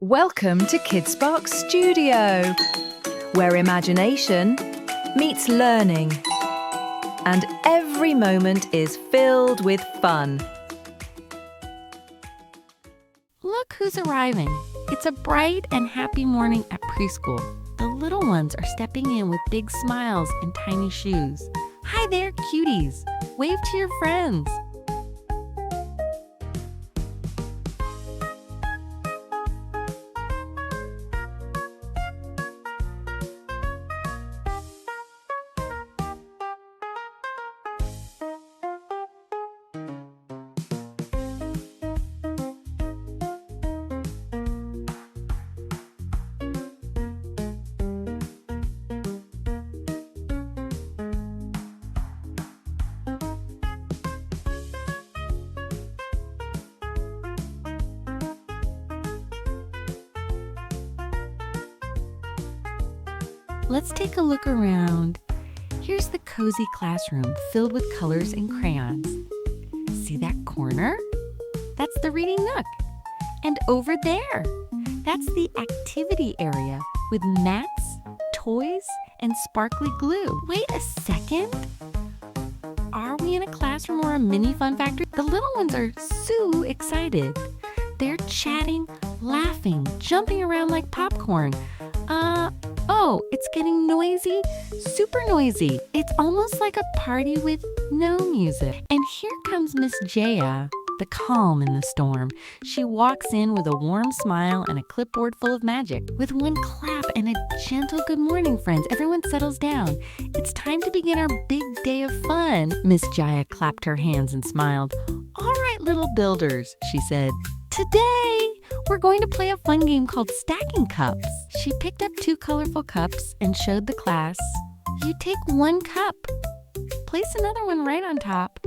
Welcome to Kidspark Studio, where imagination meets learning, and every moment is filled with fun. Look who's arriving. It's a bright and happy morning at preschool. The little ones are stepping in with big smiles and tiny shoes. Hi there, cuties. Wave to your friends. Let's take a look around. Here's the cozy classroom filled with colors and crayons. See that corner? That's the reading nook. And over there, that's the activity area with mats, toys, and sparkly glue. Wait a second. Are we in a classroom or a mini fun factory? The little ones are so excited. They're chatting, laughing, jumping around like popcorn. Oh, it's getting noisy, super noisy. It's almost like a party with no music. And here comes Miss Jaya, the calm in the storm. She walks in with a warm smile and a clipboard full of magic. With one clap and a gentle good morning, friends, everyone settles down. It's time to begin our big day of fun. Miss Jaya clapped her hands and smiled. All right, little builders, she said. Today, we're going to play a fun game called Stacking Cups. She picked up 2 colorful cups and showed the class. You take 1 cup, place another one right on top,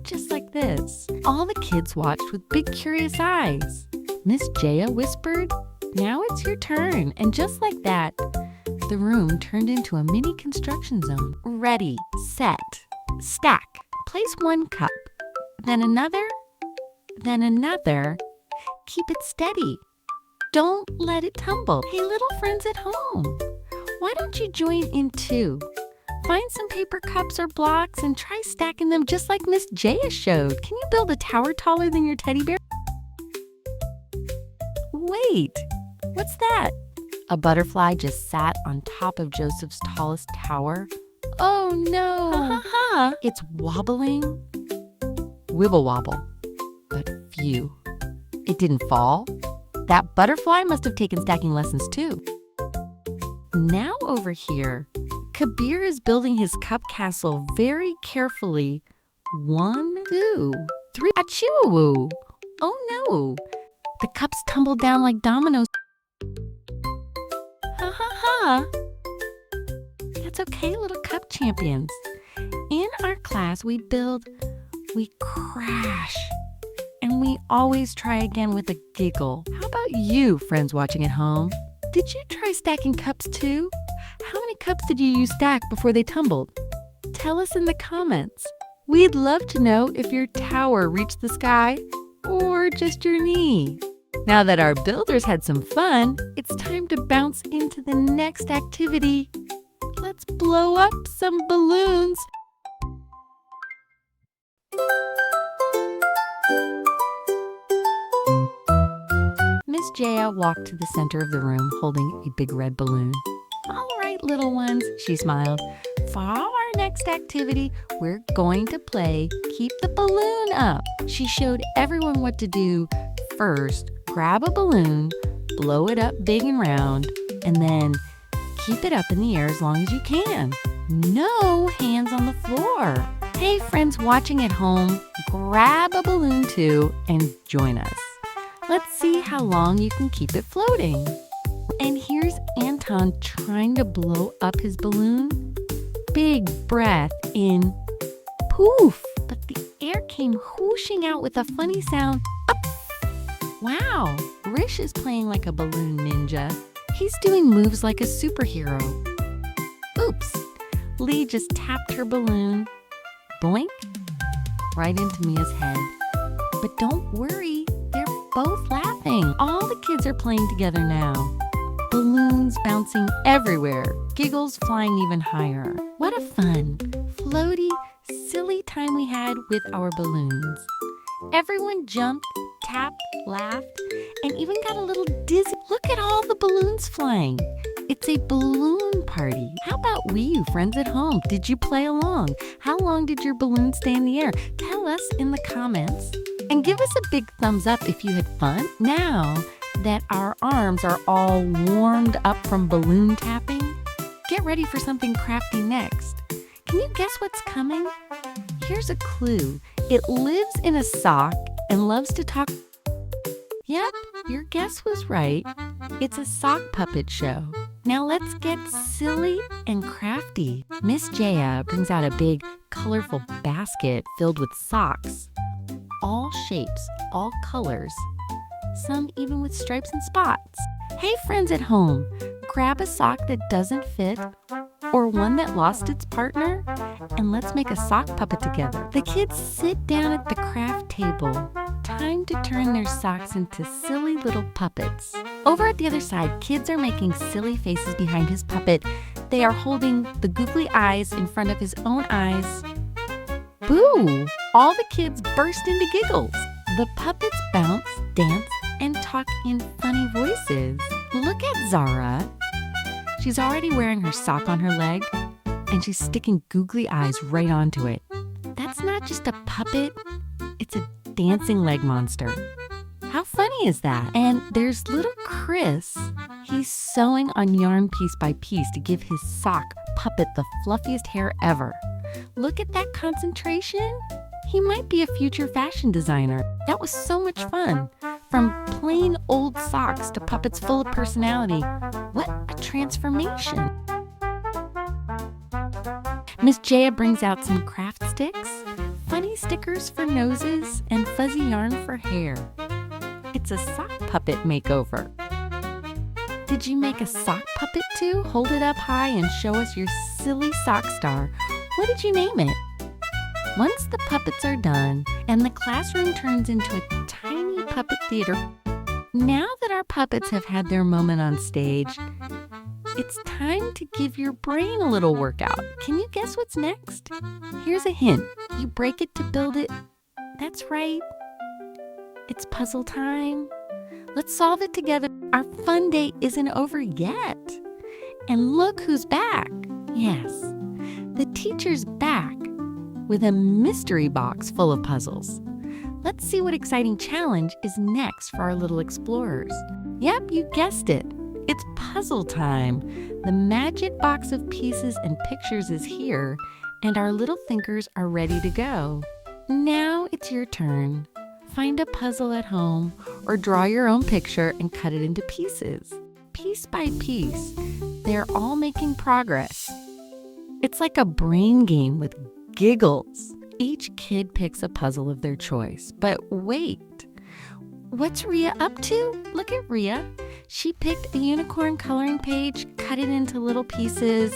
just like this. All the kids watched with big curious eyes. Miss Jaya whispered, "Now it's your turn." And just like that, the room turned into a mini construction zone. Ready, set, stack. Place 1 cup, then another, then another. Keep it steady. Don't let it tumble. Hey, little friends at home, why don't you join in too? Find some paper cups or blocks and try stacking them just like Miss Jaya showed. Can you build a tower taller than your teddy bear? Wait, what's that? A butterfly just sat on top of Joseph's tallest tower. Oh no! It's wobbling. Wibble wobble. But phew, it didn't fall. That butterfly must have taken stacking lessons too. Now over here, Kabir is building his cup castle very carefully. 1, 2, 3, achoo! Oh no! The cups tumbled down like dominoes. Ha! That's okay, little cup champions. In our class, we build, we crash, and we always try again with a giggle. How about you, friends watching at home? Did you try stacking cups too? How many cups did you stack before they tumbled? Tell us in the comments. We'd love to know if your tower reached the sky or just your knee. Now that our builders had some fun, it's time to bounce into the next activity. Let's blow up some balloons. Miss Jaya walked to the center of the room holding a big red balloon. All right, little ones, she smiled. For our next activity, we're going to play Keep the Balloon Up. She showed everyone what to do. First, grab a balloon, blow it up big and round, and then keep it up in the air as long as you can. No hands on the floor. Hey, friends watching at home, grab a balloon too and join us. Let's see how long you can keep it floating. And here's Anton trying to blow up his balloon. Big breath in, poof, but the air came whooshing out with a funny sound, up. Wow, Rish is playing like a balloon ninja. He's doing moves like a superhero. Oops, Lee just tapped her balloon, boink, right into Mia's head. But don't worry, they're both laughing. All the kids are playing together now. Balloons bouncing everywhere, giggles flying even higher. What a fun, floaty, silly time we had with our balloons. Everyone jumped, tapped, laughed, and even got a little dizzy. Look at all the balloons flying. It's a balloon party. How about you, friends at home? Did you play along? How long did your balloon stay in the air? Tell us in the comments. And give us a big thumbs up if you had fun. Now that our arms are all warmed up from balloon tapping, get ready for something crafty next. Can you guess what's coming? Here's a clue. It lives in a sock and loves to talk. Yep, your guess was right. It's a sock puppet show. Now let's get silly and crafty. Miss Jaya brings out a big, colorful basket filled with socks. All shapes, all colors. Some even with stripes and spots. Hey friends at home, grab a sock that doesn't fit or one that lost its partner, and let's make a sock puppet together. The kids sit down at the craft table. Time to turn their socks into silly little puppets. Over at the other side, kids are making silly faces behind his puppet. They are holding the googly eyes in front of his own eyes. Boo! All the kids burst into giggles. The puppets bounce, dance, and talk in funny voices. Look at Zara. She's already wearing her sock on her leg, and she's sticking googly eyes right onto it. That's not just a puppet, it's a dancing leg monster. How funny is that? And there's little Chris. He's sewing on yarn piece by piece to give his sock puppet the fluffiest hair ever. Look at that concentration. He might be a future fashion designer. That was so much fun. From plain old socks to puppets full of personality. What a transformation. Miss Jaya brings out some craft sticks, funny stickers for noses, and fuzzy yarn for hair. It's a sock puppet makeover. Did you make a sock puppet too? Hold it up high and show us your silly sock star. What did you name it? Once the puppets are done and the classroom turns into a tiny puppet theater, now that our puppets have had their moment on stage, it's time to give your brain a little workout. Can you guess what's next? Here's a hint. You break it to build it. That's right. It's puzzle time. Let's solve it together. Our fun day isn't over yet. And look who's back. Yes, the teacher's back with a mystery box full of puzzles. Let's see what exciting challenge is next for our little explorers. Yep, you guessed it. It's puzzle time. The magic box of pieces and pictures is here, and our little thinkers are ready to go. Now it's your turn. Find a puzzle at home or draw your own picture and cut it into pieces. Piece by piece, they're all making progress. It's like a brain game with giggles. Each kid picks a puzzle of their choice. But wait, what's Ria up to? Look at Ria. She picked a unicorn coloring page, cut it into little pieces,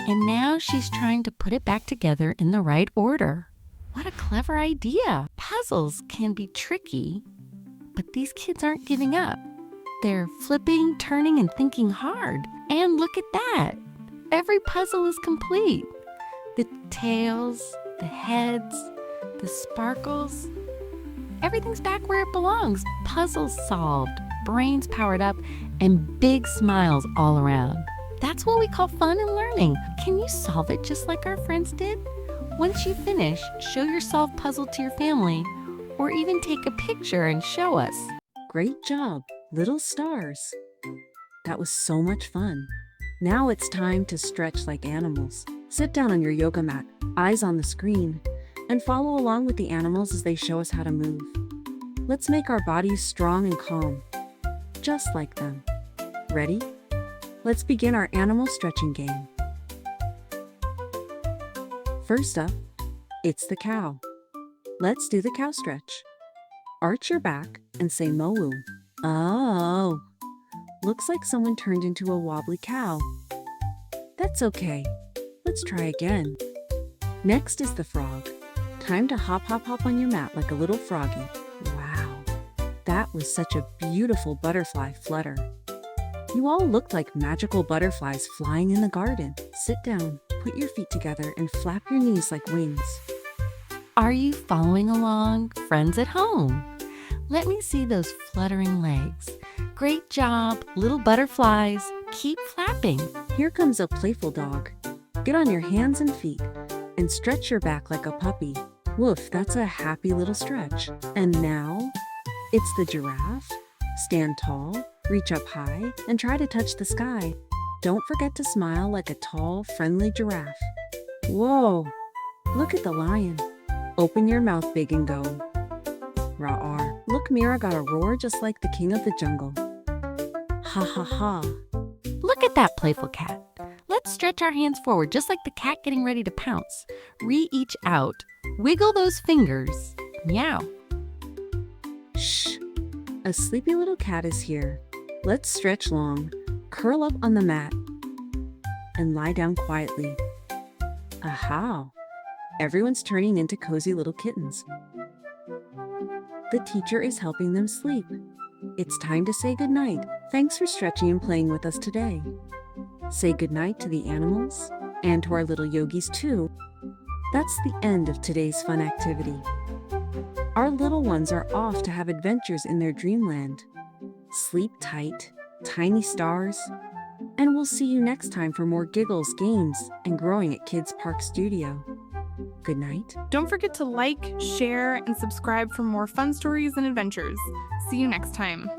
and now she's trying to put it back together in the right order. What a clever idea. Puzzles can be tricky, but these kids aren't giving up. They're flipping, turning, and thinking hard. And look at that. Every puzzle is complete. The tails, the heads, the sparkles. Everything's back where it belongs. Puzzles solved, brains powered up, and big smiles all around. That's what we call fun and learning. Can you solve it just like our friends did? Once you finish, show your solved puzzle to your family, or even take a picture and show us. Great job, little stars. That was so much fun. Now it's time to stretch like animals. Sit down on your yoga mat, eyes on the screen, and follow along with the animals as they show us how to move. Let's make our bodies strong and calm, just like them. Ready? Let's begin our animal stretching game. First up, it's the cow. Let's do the cow stretch. Arch your back and say moo. Oh, looks like someone turned into a wobbly cow. That's okay. Let's try again. Next is the frog. Time to hop, hop, hop on your mat like a little froggy. Wow. That was such a beautiful butterfly flutter. You all looked like magical butterflies flying in the garden. Sit down, put your feet together, and flap your knees like wings. Are you following along, friends at home? Let me see those fluttering legs. Great job, little butterflies. Keep flapping. Here comes a playful dog. Get on your hands and feet and stretch your back like a puppy. Woof, that's a happy little stretch. And now, it's the giraffe. Stand tall, reach up high, and try to touch the sky. Don't forget to smile like a tall, friendly giraffe. Whoa, look at the lion. Open your mouth big and go. Ra'ar. Look, Mira got a roar just like the king of the jungle. Ha ha ha. Look at that playful cat. Let's stretch our hands forward just like the cat getting ready to pounce. Reach out. Wiggle those fingers. Meow. Shh. A sleepy little cat is here. Let's stretch long, curl up on the mat, and lie down quietly. Aha! Everyone's turning into cozy little kittens. The teacher is helping them sleep. It's time to say goodnight. Thanks for stretching and playing with us today. Say goodnight to the animals and to our little yogis too. That's the end of today's fun activity. Our little ones are off to have adventures in their dreamland. Sleep tight, tiny stars, and we'll see you next time for more giggles, games, and growing at Kidspark Studio. Good night. Don't forget to like, share, and subscribe for more fun stories and adventures. See you next time.